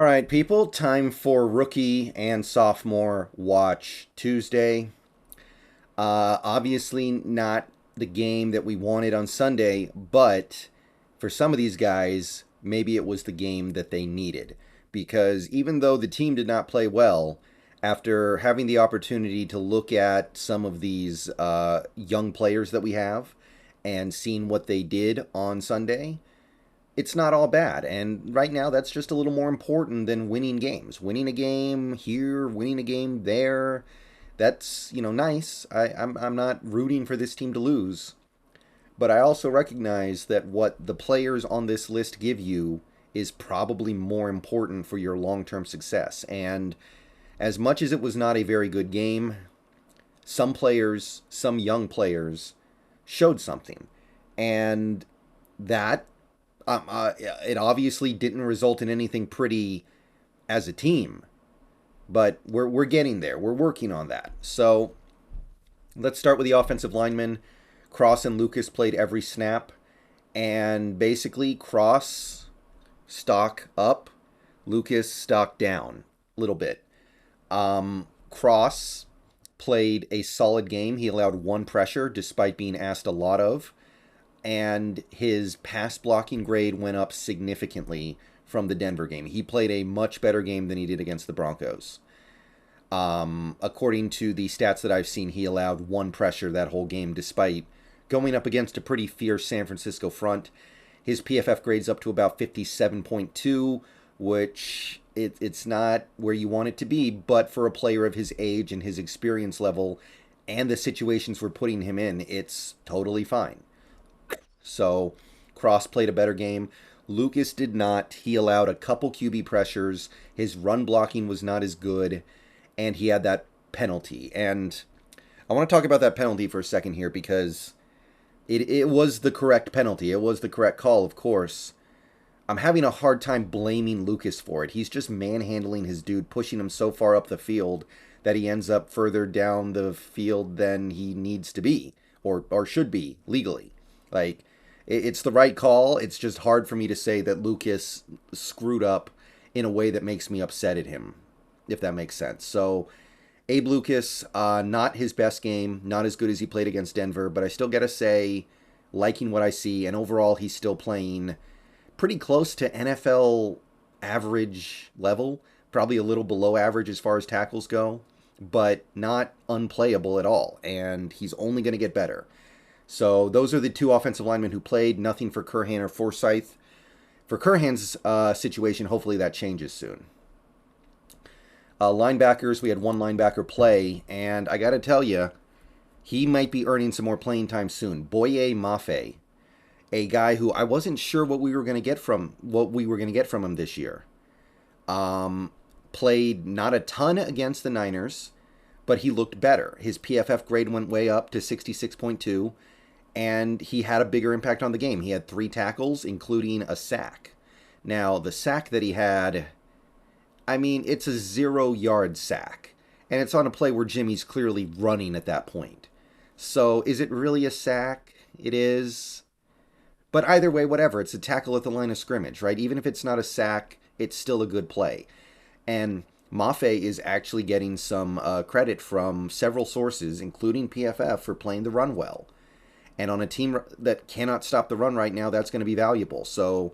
All right, people, time for rookie and sophomore watch Tuesday. Obviously, not the game that we wanted on Sunday, but for some of these guys, maybe it was the game that they needed. Because even though the team did not play well, after having the opportunity to look at some of these young players that we have and seeing what they did on Sunday, it's not all bad. And right now, that's just a little more important than winning games. Winning a game here, winning a game there, that's, nice. I'm not rooting for this team to lose. But I also recognize that what the players on this list give you is probably more important for your long term success. And as much as it was not a very good game, some players, some young players, showed something. And that it obviously didn't result in anything pretty as a team, but we're getting there. We're working on that. So let's start with the offensive linemen. Cross and Lucas played every snap, and basically Cross stock up, Lucas stock down a little bit. Cross played a solid game. He allowed one pressure despite being asked a lot of, and his pass blocking grade went up significantly from the Denver game. He played a much better game than he did against the Broncos. According to the stats that I've seen, he allowed one pressure that whole game despite going up against a pretty fierce San Francisco front. His PFF grade's up to about 57.2, which it's not where you want it to be, but for a player of his age and his experience level and the situations we're putting him in, it's totally fine. So Cross played a better game. Lucas did not. He allowed a couple QB pressures. His run blocking was not as good, and he had that penalty. And I want to talk about that penalty for a second here because it was the correct penalty. It was the correct call, of course. I'm having a hard time blaming Lucas for it. He's just manhandling his dude, pushing him so far up the field that he ends up further down the field than he needs to be or should be legally. Like, it's the right call. It's just hard for me to say that Lucas screwed up in a way that makes me upset at him, if that makes sense. So, Abe Lucas, not his best game, not as good as he played against Denver, but I still got to say, liking what I see, and overall he's still playing pretty close to NFL average level, probably a little below average as far as tackles go, but not unplayable at all, and he's only going to get better. So those are the two offensive linemen who played. Nothing for Curhan or Forsyth. For Curhan's situation, hopefully that changes soon. Linebackers, we had one linebacker play, and I got to tell you, he might be earning some more playing time soon. Boye Mafe, a guy who I wasn't sure what we were going to get from him this year. Played not a ton against the Niners, but he looked better. His PFF grade went way up to 66.2. And he had a bigger impact on the game. He had 3 tackles, including a sack. Now, the sack that he had, I mean, it's a 0-yard sack. And it's on a play where Jimmy's clearly running at that point. So, is it really a sack? It is. But either way, whatever. It's a tackle at the line of scrimmage, right? Even if it's not a sack, it's still a good play. And Mafe is actually getting some credit from several sources, including PFF, for playing the run well. And on a team that cannot stop the run right now, that's going to be valuable. So,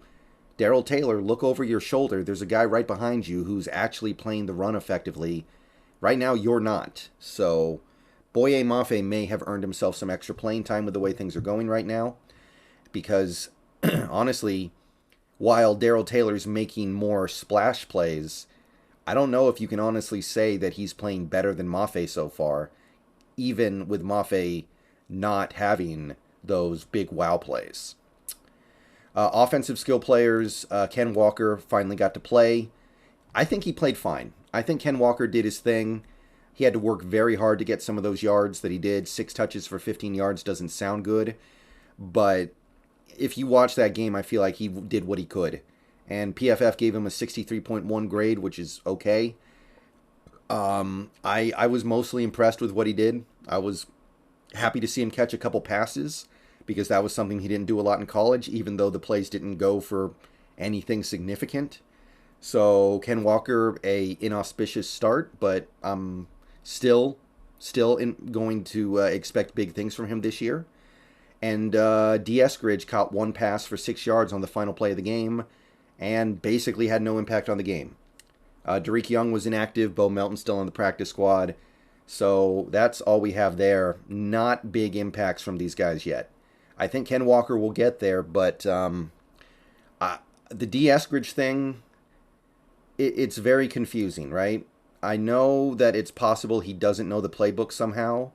Darrell Taylor, look over your shoulder. There's a guy right behind you who's actually playing the run effectively. Right now, you're not. So, Boye Mafe may have earned himself some extra playing time with the way things are going right now. Because, honestly, while Darrell Taylor's making more splash plays, I don't know if you can honestly say that he's playing better than Mafe so far, even with Mafe not having those big wow plays. Offensive skill players, Ken Walker finally got to play. I think he played fine. I think Ken Walker did his thing. He had to work very hard to get some of those yards that he did. 6 touches for 15 yards doesn't sound good. But if you watch that game, I feel like he did what he could. And PFF gave him a 63.1 grade, which is okay. I was mostly impressed with what he did. I was happy to see him catch a couple passes because that was something he didn't do a lot in college, even though the plays didn't go for anything significant. So Ken Walker, a inauspicious start, but I'm still going to expect big things from him this year. And D. Eskridge caught one pass for 6 yards on the final play of the game, and basically had no impact on the game. Derek Young was inactive. Bo Melton still on the practice squad. So that's all we have there. Not big impacts from these guys yet. I think Ken Walker will get there, but the D. Eskridge thing, it's very confusing, right? I know that it's possible he doesn't know the playbook somehow,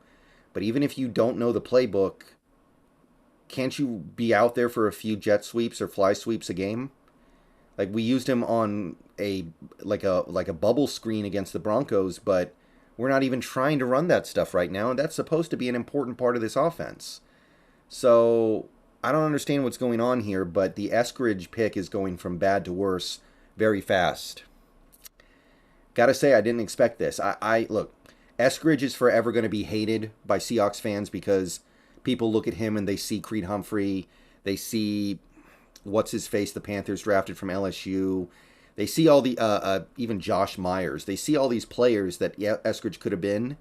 but even if you don't know the playbook, can't you be out there for a few jet sweeps or fly sweeps a game? Like we used him on a bubble screen against the Broncos, but we're not even trying to run that stuff right now, and that's supposed to be an important part of this offense. So I don't understand what's going on here, but the Eskridge pick is going from bad to worse very fast. Gotta say, I didn't expect this. I look, Eskridge is forever going to be hated by Seahawks fans because people look at him and they see Creed Humphrey, they see what's his face the Panthers drafted from LSU, they see all the even Josh Myers, they see all these players that Eskridge could have been.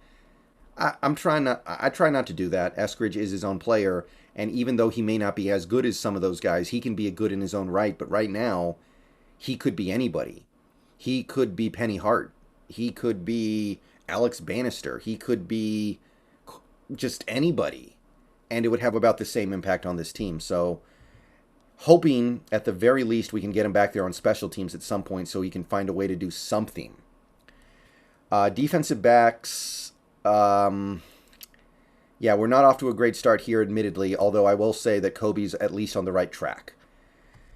I try not to do that. Eskridge is his own player, and even though he may not be as good as some of those guys, he can be a good in his own right. But right now, he could be anybody. He could be Penny Hart. He could be Alex Bannister. He could be just anybody, and it would have about the same impact on this team. So, hoping at the very least we can get him back there on special teams at some point so he can find a way to do something. Defensive backs. Yeah, we're not off to a great start here, admittedly, although I will say that Kobe's at least on the right track.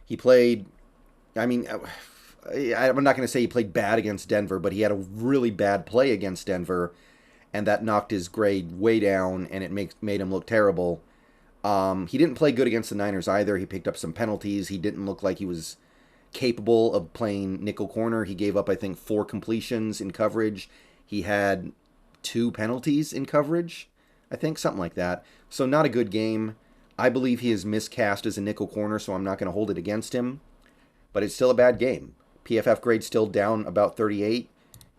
He played, I mean, I'm not going to say he played bad against Denver, but he had a really bad play against Denver, and that knocked his grade way down, and it made him look terrible. He didn't play good against the Niners either. He picked up some penalties. He didn't look like he was capable of playing nickel corner. He gave up, I think, 4 completions in coverage. He had 2 penalties in coverage, I think, something like that. So not a good game. I believe he is miscast as a nickel corner, so I'm not going to hold it against him. But it's still a bad game. PFF grade still down about 38,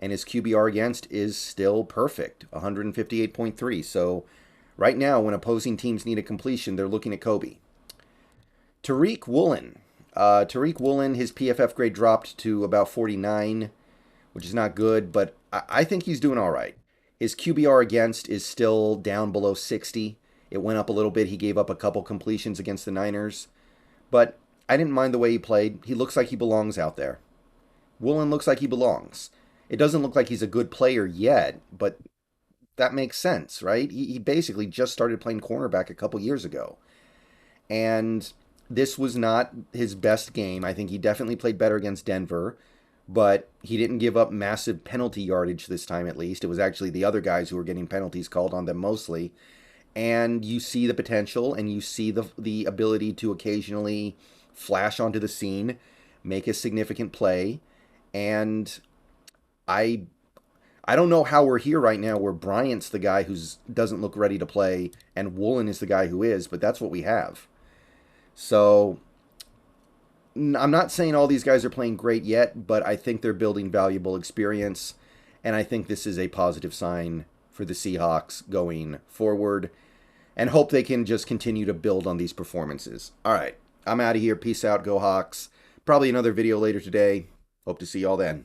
and his QBR against is still perfect, 158.3. So right now, when opposing teams need a completion, they're looking at Kobe. Tariq Woolen. Tariq Woolen, his PFF grade dropped to about 49, which is not good, but I think he's doing all right. His QBR against is still down below 60. It went up a little bit. He gave up a couple completions against the Niners. But I didn't mind the way he played. He looks like he belongs out there. Woolen looks like he belongs. It doesn't look like he's a good player yet, but that makes sense, right? He basically just started playing cornerback a couple years ago. And this was not his best game. I think he definitely played better against Denver, but he didn't give up massive penalty yardage this time, at least. It was actually the other guys who were getting penalties called on them mostly. And you see the potential, and you see the ability to occasionally flash onto the scene, make a significant play. And I don't know how we're here right now where Bryant's the guy who doesn't look ready to play and Woolen is the guy who is, but that's what we have. So I'm not saying all these guys are playing great yet, but I think they're building valuable experience, and I think this is a positive sign for the Seahawks going forward, and hope they can just continue to build on these performances. All right, I'm out of here. Peace out. Go Hawks. Probably another video later today. Hope to see y'all then.